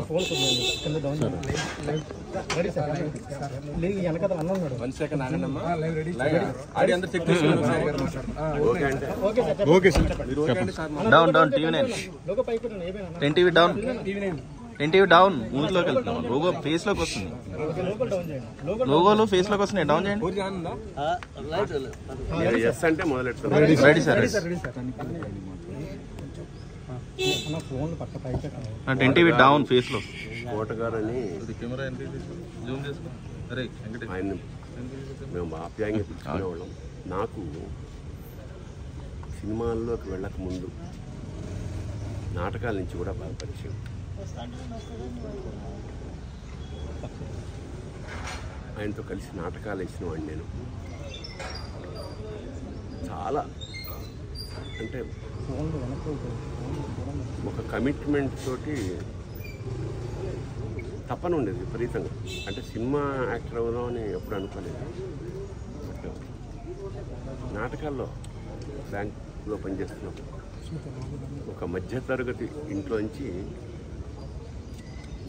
Phone కింద down ready sir లేదు వెనకాల అన్న ఉన్నాడు 1 సెకండ్ ఆగండమ్మా ఆడి అందరూ చెక్ చేసుకోండి okay sir down down TV 9 logo పైకి పెట్టండి ఏమైనా 10 టీవీ డౌన్ టీవీ 9 డౌన్ మూతిలోకి వెళ్తున్నాం లోగో ఫేస్ లోకి వస్తుంది లోగో డౌన్ చేయండి లోగోలు ఫేస్ లోకి వస్తున్నాయి డౌన్ చేయండి ఎస్ అంటే మొదలెడతాం రెడీ సార్ ఫోన్ పక్క పైకి పెట్టండి 10 టీవీ డౌన్ ఫేస్ లో కోటగారని కెమెరా జూమ్ చేసుకో అరే ఆయన మేము ఆప్యాయంగా పిలుచుకునేవాళ్ళం. నాకు సినిమాల్లోకి వెళ్ళక ముందు నాటకాల నుంచి కూడా బాగా పరిచయం. ఆయనతో కలిసి నాటకాలు వేసిన వాడిని నేను. చాలా అంటే ఒక కమిట్మెంట్ తోటి తప్పన ఉండేది విపరీతంగా. అంటే సినిమా యాక్టర్ అవుదాం అని ఎప్పుడు అనుకోలేదు. నాటకాల్లో బ్యాంకులో పనిచేస్తున్నప్పుడు ఒక మధ్యతరగతి ఇంట్లోంచి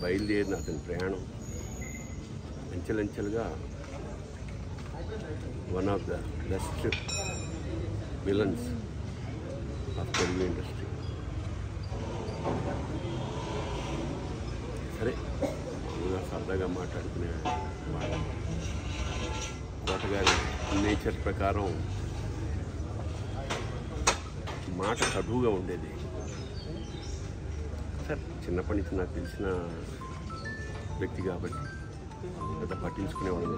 బయలుదేరిన అతని ప్రయాణం అంచెలంచెలుగా one of the best villains of Telugu industry. సరే సరదాగా మాట్లాడుకునే వాళ్ళ కోటగారి నేచర్ ప్రకారం మాట కటువుగా ఉండేది. సరే చిన్నప్పటి నుంచి నాకు తెలిసిన వ్యక్తి కాబట్టి పెద్ద పట్టించుకునేవాడు.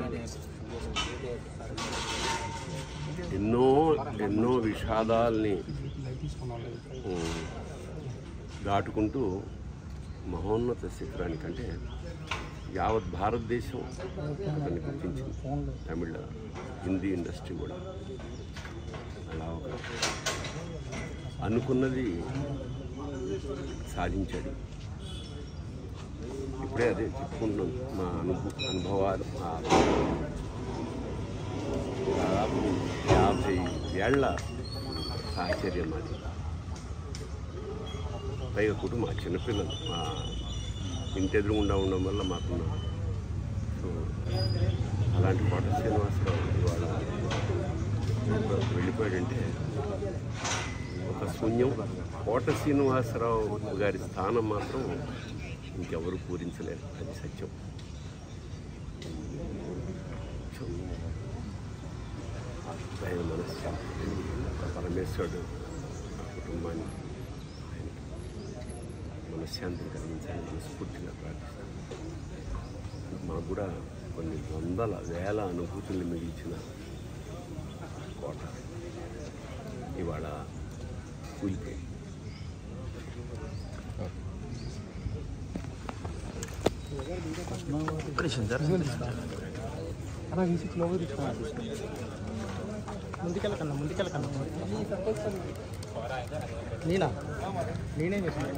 ఎన్నో విషాదాల్ని దాటుకుంటూ మహోన్నత శిఖరానికంటే యావత్ భారతదేశం అతన్ని గుర్తించింది. తమిళ హిందీ ఇండస్ట్రీ కూడా అలా ఒక అనుకున్నది సాధించాడు. ఇప్పుడే అదే చెప్పుకుంటున్నాం మా అనుభవాలు. దాదాపు 50 ఏళ్ల సాహచర్యం అది. పైగా కుటుంబం చిన్నపిల్లలు మా ఇంటి ఎదురుగుండా ఉండడం వల్ల మాకున్నాం. సో అలాంటి కోట శ్రీనివాసరావు ఇవాళ వెళ్ళిపోయాడంటే ఒక శూన్యం. కోట శ్రీనివాసరావు గారి స్థానం మాత్రం ఇంకెవరు పూరించలేరు, అది సత్యం. ఆయన మనశ్శాంతి పరమేశ్వరుడు ఆ కుటుంబాన్ని మనశ్శాంతిని కలిగించాలని మనస్ఫూర్తిగా ప్రార్థిస్తాను. మాకు కూడా కొన్ని వందల వేల అనుభూతుల్ని మిగిల్చిన కోట ఇవాళ కూలిపోయి. ముందుకెళ్ళకన్నా నేనే చేశాను.